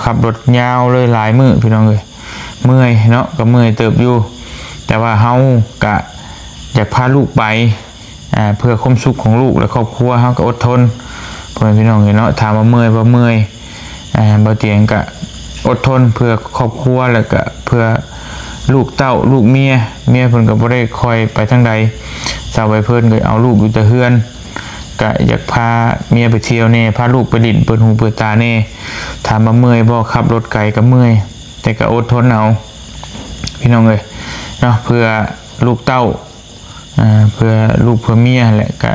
ขับรถยาวเลยหลายมื้อพี่น้องเลยเมื่อยเนาะก็เมื่อยเติบอยู่แต่ว่าเฮากะอยากพาลูกไปเพื่อความสุขของลูกและครอบครัวเฮาก็อดทนเพื่อนพี่น้องเนาะถามว่าเมื่อยบ่เมื่อยบ่เตียงก็อดทนเพื่อครอบครัวแล้วก็เพื่อลูกเต้าลูกเมียเพิ่นก็บ่ได้คอยไปทางใดสาวไว้เพิ่นก็เอาลูกอยู่แต่เฮือนก็อยากพาเมียไปเที่ยวแน่พาลูกไปดินเปิดหูเปิดตาแน่ถามว่าเมื่อยบ่ขับรถไกลก็เมื่อยแต่ก็อดทนเอาพี่น้องเอ้ยเนาะเพื่อลูกเต้าเพื่อลูกเพื่อเมียแหละก็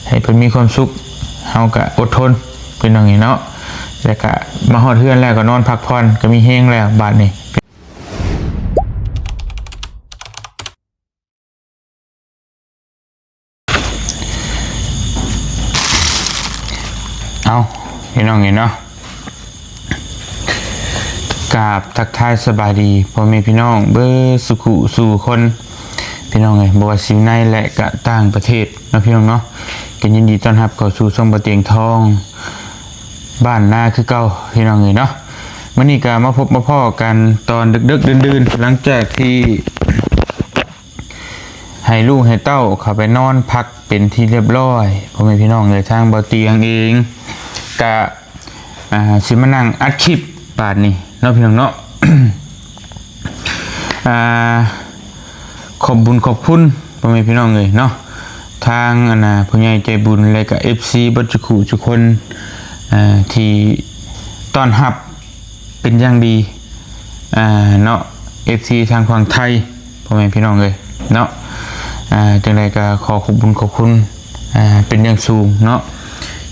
ให้เพิ่นมีความสุขเฮาก็อดทนพี่น้องเนาะแล้วก็มาฮอดเฮือนแล้วก็นอนพักผ่อนก็มีแฮงแล้วบาดนี้เอาพี่น้องเนาะกราบทักทายสบายดีพ่อแม่พี่น้องเบอร์สุขุสู่คนพี่น้องบ่ว่าสิในและก็ต่างประเทศเนาะพี่น้องเนาะก็ยินดีต้อนรับเข้าสู่ช่องบ่เตียงทองบ้านนาคือเก่าพี่น้องเนาะมื้อนี้ก็มาพบมาพ้อกันตอนดึกๆดื่นๆหลังจากที่ให้ลูกให้เต้าเข้าไปนอนพักเป็นที่เรียบร้อยพ่อแม่พี่น้องทางบ่เตียงเองก็สิมานั่งอัดคลิปบาดนี้เนาะพี่น้องเนาะ ขอบบุญขอบคุณพ่อแม่พี่น้องเนาะทางผู้ใหญ่ใจบุญและก็ FC บัดทุกคนที่ต้อนรับเป็นอย่างดีเนาะ FC ทางฝั่งไทยพ่อแม่พี่น้องเนาะจังไดก็ขอขอบบุญขอบคุณเป็นอย่างสูงเนาะ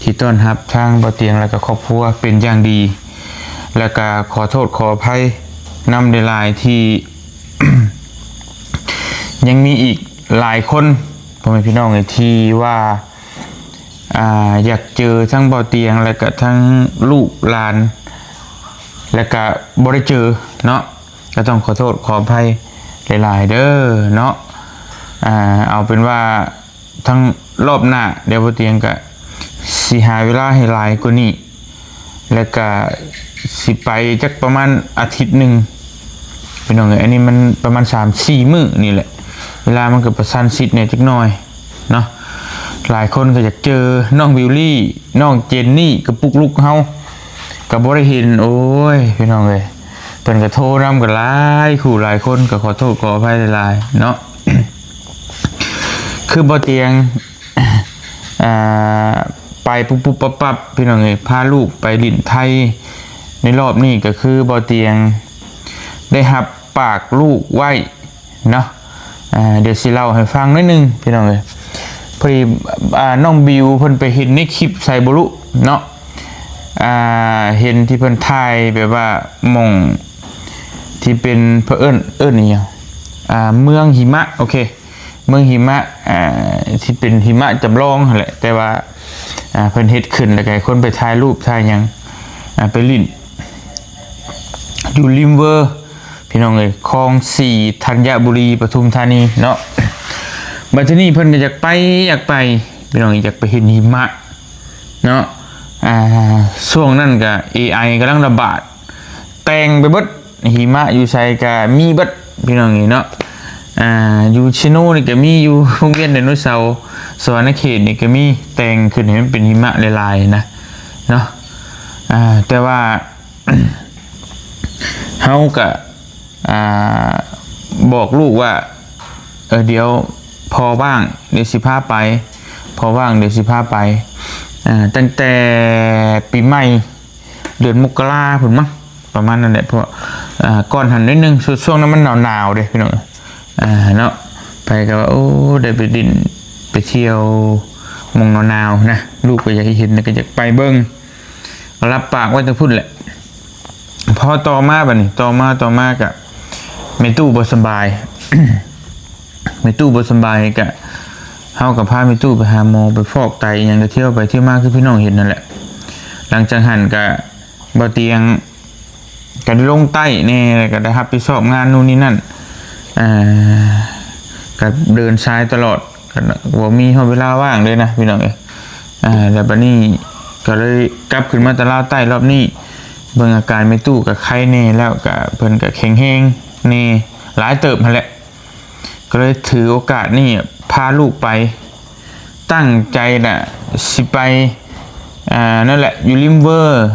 ที่ต้อนรับทางบ่เตียงและก็ครอบครัวเป็นอย่างดีแล้วก็ขอโทษขออภัยนำในหลายที่ ยังมีอีกหลายคนพ่อแม่พี่น้องที่ว่าอยากเจอทั้งบ่เตียงและก็ทั้งลูกหลานและก็บ่ได้เจอเนาะก็ต้องขอโทษขออภัยหลายๆเด้อเนาะเอาเป็นว่าทั้งรอบหน้าเดี๋ยวบ่เตียงก็สิหาเวลาให้หลายกว่านี้แล้วก็สิไปจักประมาณอาทิตย์หนึ่งพี่น้องอันนี้มันประมาณ 3-4 มื้อนี่แหละเวลามันก็ประชันชิดเนี่ยจักหน่อยเนาะหลายคนก็อยากเจอน้องบิวลี่น้องเจนนี่กับปุกลุกเฮาก็บ่ได้เห็นโอ้ยพี่น้องเพิ่นก็โทรนำกันหลายคู่หลายคนก็ขอโทษขออภัยหลายๆเนาะ คือบ่เตียงไปปุ๊บปั๊บพี่น้องพาลูกไปลิ้นไทยในรอบนี้ก็คือบ่เตียงได้รับปากลูกไว้เนาะเดี๋ยวสิเล่าให้ฟังนิดนึงพี่น้องพอดีน้องบิวเพิ่นไปเห็นในคลิปไซบุรุเนาะเห็นที่เพิ่นถ่ายแบบว่าหม่องที่เป็นเพิ่นเอิ้นอีหยังเมืองหิมะโอเคเมืองหิมะที่เป็นหิมะจำลองนั่นแหละแต่ว่าเพิ่นเฮ็ดขึ้นแล้วก็คนไปถ่ายรูปถ่ายหยังไปลิ้นอยู่ริมเวอร์พี่น้องคลอง4ธัญบุรีปทุมธานีเนาะบัดนี้เพิ่นก็อยากไปพี่น้องอยากไปเห็นหิมะเนาะช่วงนั้นก็ AI กำลังระบาดแต่งไปเบิดหิมะอยู่ไสก็มีเบิดพี่น้องเนาะอยู่ชิโน่นี่ก็มีอยู่โรงเรียนไดโนเสาร์สวรรณเขตนี่ก็มีแต่งขึ้นให้มันเป็นหิมะลายๆนะเนาะแต่ว่า เฮาก็บอกลูกว่าเดี๋ยวพอว่างเดี๋ยวสิพาไปพอว่างเดี๋ยวสิพาไปตั้งแต่ปีใหม่เดือนมกราพุ่นมั้งประมาณนั้นแหละเพราะก่อนหันนิดนึงช่วงนั้นมันหนาวๆเด้พี่น้องเนาะไปก็ว่าโอ้ได้ไปดินไปเที่ยวมองหนาวๆนะลูกก็อยากเห็นก็อยากไปเบิ่งรับปากว่าจะพูดแหละพอต่อมาบัดนี้ต่อมากับแม่ตู้บ่สบาย แม่ตู้บ่สบายกะเฮากับพาแม่ตู้ไปหาหมอไปฟอกไตหยังก็เที่ยวไปเที่ยวมาคือพี่น้องเห็นนั่นแหละหลังจากหันก็บ่เตียงก็ได้ลงใต้แน่ก็ได้รับผิดชอบงานนู่นนี่นั่นก็เดินสายตลอดก็บ่มีเวลาว่างเลยนะพี่น้องแล้วบัดนี้ก็เลยกลับขึ้นมาตะลาวใต้รอบนี้ เบิ่งอาการไม่ตู้กับไข้แน่แล้วก็เพิ่นก็แข็งแรงแน่หลายเติบนั่นแหละก็เลยถือโอกาสนี่พาลูกไปตั้งใจน่ะสิไปนั่นแหละอยู่ริมเวอร์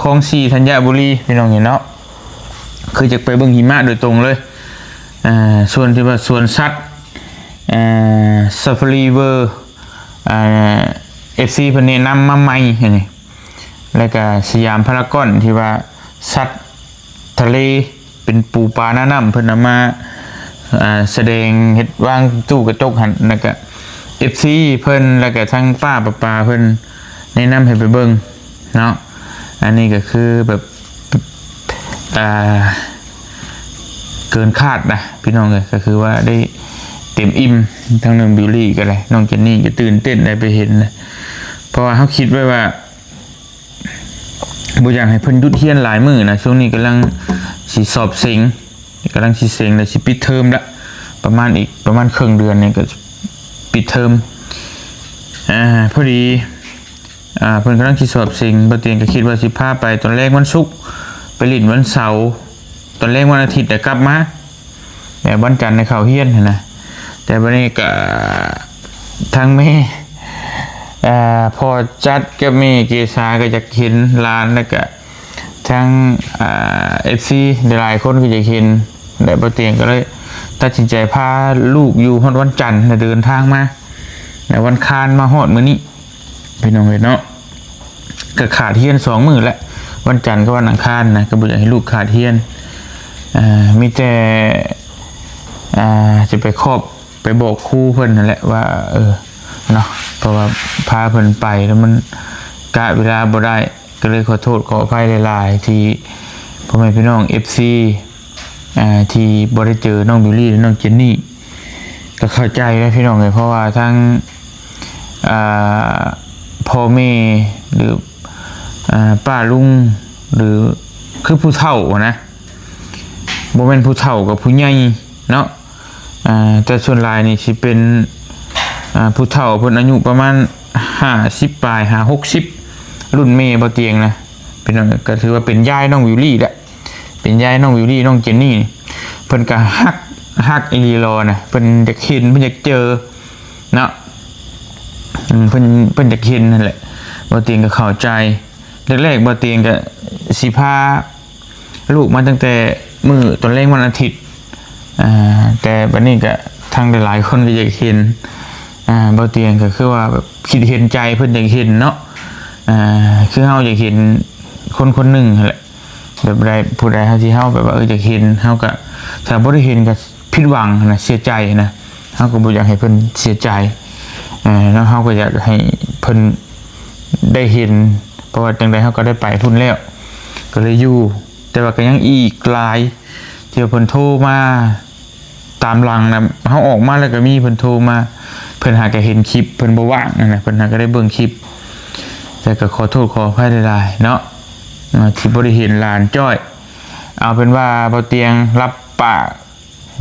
คลอง4ธัญบุรีพี่น้องเห็นเนาะคือจะไปเบิ่งหิมะโดยตรงเลยส่วนที่ว่าสวนสัตว์ซาฟารีเวอร์FC เพิ่นแนะนำมาใหม่นี่แล้วก็สยามพารากอนที่ว่าสัตว์ทะเลเป็นปูปลาหน้าน้ำเพิ่นนำมาแสดงเฮ็ดวางตู้กระจกหันแล้วก็ FC เพิ่นแล้วก็ทั้งป้าเพิ่นแนะนำให้ไปเบิ่งเนาะอันนี้ก็คือแบบเกินคาดนะพี่น้องเลยก็คือว่าได้เต็มอิ่มทั้งน้องบิวลี่ก็เลยน้องเจนนี่ก็ตื่นเต้นได้ไปเห็นนะเพราะว่าเขาคิดไว้ว่าบ่อยากให้เพิ่นหยุดเรียนหลายมื้อนะช่วงนี้กำลังสิสอบเซ็งกำลังสิเซ็งแล้วสิปิดเทอมละประมาณครึ่งเดือนเนี่ยก็ปิดเทอมพอดีเพิ่นกำลังสิสอบเซ็งบ่เตียงก็คิดว่าสิพาไปตอนแรกวันศุกร์ไปเล่นวันเสาร์ตอนแรกวันอาทิตย์แต่กลับมาแต่วันจันทร์ในเขาเฮียนนะแต่วันนี้ก็ทางแม่พอจัดกับแม่เกษาก็จะเห็นร้านแล้วก็ทางFC หลายคนก็จะเห็นแต่บ่เตียงก็เลยตัดสินใจพาลูกอยู่ฮอดวันจันทร์เดินทางมาแต่วันคานมาฮอดมื้อนี้พี่น้องเนาะก็ขาดเฮียน2 มื้อแล้ววันจันทร์ก็วันอังคารนะก็บ่อยากให้ลูกขาดเฮียนมีแต่จะไปครอบไปบอกครูเพิ่นนั่นแหละว่าเนาะเพราะว่าพาเพิ่นไปแล้วมันกะเวลาบ่ได้ก็เลยขอโทษขออภัยหลายๆที่พ่อแม่พี่น้อง FC ที่บ่ได้เจอน้องบิลลี่และน้องเจนนี่ก็เข้าใจนะพี่น้องเลยเพราะว่าทั้งพ่อแม่หรือป้าลุงหรือคือผู้เฒ่านะบ่แม่นผู้เฒ่ากับผู้ใหญ่เนาะแต่ส่วนหลายนี่สิเป็นผู้เฒ่าเพิ่นอายุประมาณ50ปลาย60รุ่นแม่บ่เตียงนะเป็นก็ถือว่าเป็นยายน้องวิวลี่แหละเป็นยายน้องวิวลี่น้องเจนนี่เพิ่นก็ฮักอีหลีรอนะเพิ่นอยากเห็นเพิ่นอยากเจอเนาะเพิ่นอยากเห็นนั่นแหละบ่เตียงก็เข้าใจแรกๆบ่เตียงก็สิพาลูกมาตั้งแต่มื้อตอนแรกวันอาทิตย์แต่บัดนี้ก็ทางหลายๆคนก็อยากเห็นบ่เตียงก็คือว่าแบบคิดเห็นใจเพิ่นอยากเห็นเนาะคือเฮาอยากเห็นคนหนึ่งแหละแบบใดผู้ใดเฮาที่เฮาแบบว่าอยากเห็นเฮาก็ถ้าบ่ได้เห็นก็ผิดหวังนะเสียใจนะเฮาก็บ่อยากให้เพิ่นเสียใจแล้วเฮาก็อยากให้เพิ่นได้เห็นเพราะว่าจังได๋เฮาก็ได้ไปพุ่นแล้วก็เลยอยู่แต่ว่าก็ยังอีกหลายที่เพิ่นโทรมาตามหลังนะเฮาออกมาแล้วก็มีเพิ่นโทรมาเพิ่นหาก็เห็นคลิปเพิ่นบ่ว่างนั่นน่ะเพิ่นหาก็ได้เบิ่งคลิปแต่ก็ขอโทษขออภัยหลายๆเนาะที่บ่ได้เห็นหลานจ้อยเอาเป็นว่าบ่เตียงรับปาก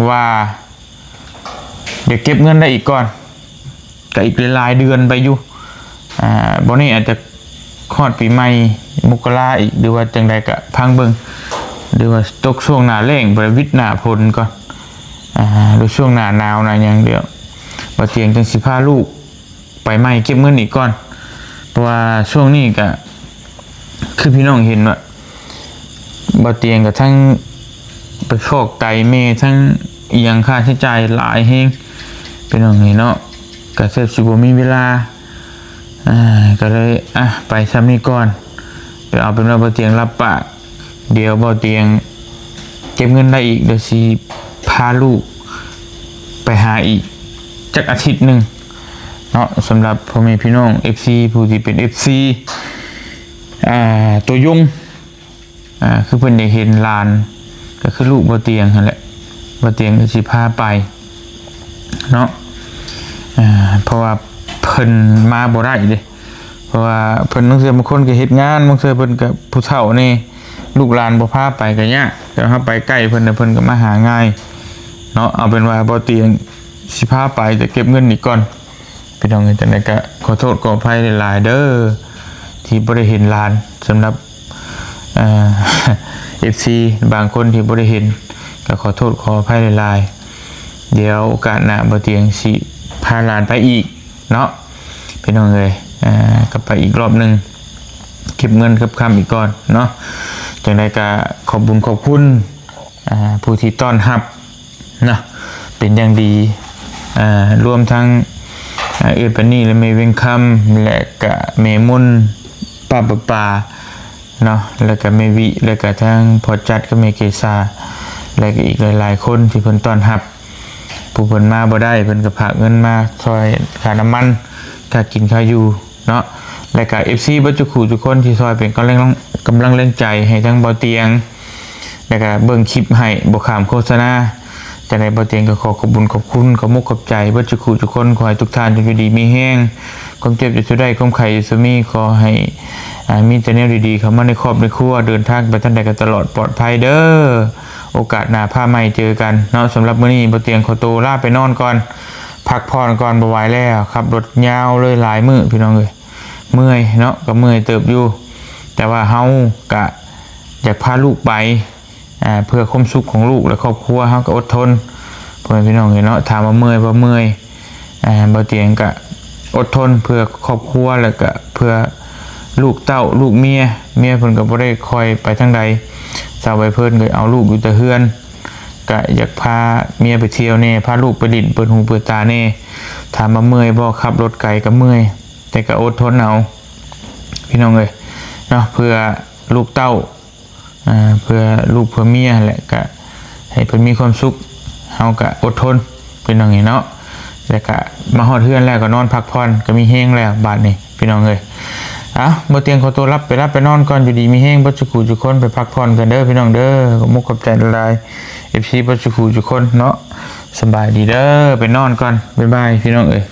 ว่าเดี๋ยวเก็บเงินได้อีกก่อนก็อีกหลายเดือนไปอยู่บ่นี่อาจจะคลอดปีใหม่มกราอีกหรือว่าจังใดก็พังเบิ่งหรือว่าตกช่วงหน้าแล้งบ่ได้วิทย์หน้าฝนก่อนหรือช่วงหน้าหนาวนะอย่างเดียวบ่เตียงจังสิพาลูกไปใหม่เก็บเงินอีกก่อนเพราะว่าช่วงนี้ก็คือพี่น้องเห็นว่าบ่เตียงกับทั้งไปฟอกไตเมทั้งอีหยังค่าใช้จ่ายหลายแฮงพี่น้องเห็นเนาะก็แทบสิบ่มีเวลาก็เลยไปซ้ำนี้ก่อนเดี๋ยวเอาเป็นว่าบ่เตียงรับปากเดี๋ยวบ่เตียงเก็บเงินได้อีกเดี๋ยวสิพาลูกไปหาอีกจักอาทิตย์หนึ่งเนาะสำหรับพ่อแม่พี่น้อง FC ผู้ที่เป็น FC ตัวยงคือเพิ่นได้เห็นลานก็คือลูกบ่เตียงนั่นแหละบ่เตียงก็สิพาไปเนาะเพราะว่าเพิ่นมาบ่ได้เด้เพราะว่าเพิ่นบางเทื่อบางคนก็เฮ็ดงานบางเทื่อเพิ่นก็ผู้เฒ่านี่ลูกหลานบ่พาไปก็ยากแต่ถ้าไปใกล้เพิ่นน่ะเพิ่นก็มาหาง่ายเนาะเอาเป็นว่าบ่เตียงสิพาไปแต่เก็บเงินอีกก่อนพี่น้องจังได๋ก็ขอโทษขออภัยหลายๆเด้อที่บ่ได้เห็นหลานสำหรับ FC บางคนที่บ่ได้เห็นก็ขอโทษขออภัยหลายๆเดี๋ยวโอกาสหน้าบ่เตียงสิพาหลานไปอีกเนาะพี่น้องเอ้ยก็ไปอีกรอบนึงเก็บเงินกับคำอีกก่อนเนาะจังได๋ก็ขอบคุณผู้ที่ต้อนรับเนาะเป็นอย่างดีรวมทั้งเอื้อปานนี่และแม่เวียงคำและก็แม่มุ่นป้าเนาะแล้วก็แม่วิแล้วก็ทั้งพอจัดก็แม่เกษาและก็อีกหลายๆคนที่เพิ่นต้อนรับผู้เพิ่นมาบ่ได้เพิ่นก็ฝากเงินมาช่วยค่าน้ำมันค่ากินค่าอยู่เนาะและก็ FC บ่จุขู่ทุกคนที่ช่วยเป็นกำลังแรงใจให้ทั้งบ่เตียงแล้วก็เบิ่งคลิปให้บ่ข้ามโฆษณาจังได๋บ่เตียงก็ขอขอบคุณขอมุกขอบใจบ่จุขู่ทุกคนขอให้ทุกท่านอยู่ดีมีแรงความเจ็บจะได้ความไข้จะมีขอให้มีแต่แนวดีๆเข้ามาในครอบในครัวเดินทางไปทางใดก็ตลอดปลอดภัยเด้อโอกาสหน้าพาใหม่เจอกันเนาะสำหรับมื้อนี้บ่เตียงขอตัวลาไปนอนก่อนพักผ่อนก่อนบ่ไหวแล้วขับรถยาวเลยหลายมื้อพี่น้องเอ้ยเมื่อยเนาะก็เมื่อยเติบอยู่แต่ว่าเฮาก็อยากพาลูกไปเพื่อความสุขของลูกและครอบครัวเฮาก็อดทนพ่อแม่พี่น้องเอ้ยเนาะถามว่าเมื่อยบ่เมื่อยบ่เตียงก็อดทนเพื่อครอบครัวแล้วก็เพื่อลูกเต้าลูกเมียเพิ่นก็บ่ได้คอยไปทางใดสาวไว้เพิ่นก็เอาลูกอยู่แต่เฮือนก็อยากพาเมียไปเที่ยวแน่พาลูกไปลิ้นเปิดหูเปิดตาแน่ถามว่าเมื่อยบ่ขับรถไกลก็เมื่อยแต่ก็อดทนเอาพี่น้องเอ้ยเนาะเพื่อลูกเต้าเพื่อลูกเพื่อเมียแหละก็ให้เพิ่นมีความสุขเฮาก็อดทนเป็นจังไงเนาะแล้วก็มาฮอดเฮือนแล้วก็นอนพักผ่อนก็มีแฮงแล้วบาดนี้พี่น้องเอ้ยบ่เตียงขอตัวรับไปนอนก่อนอยู่ดีมีแฮงบ่จุกูจุคนไปพักผ่อนกันเด้อพี่น้องเด้อก็มุกขอบใจหลายๆ FC บ่จุกูจุคนเนาะสบายดีเด้อไปนอนก่อนบ๊ายบายพี่น้องเอ้ย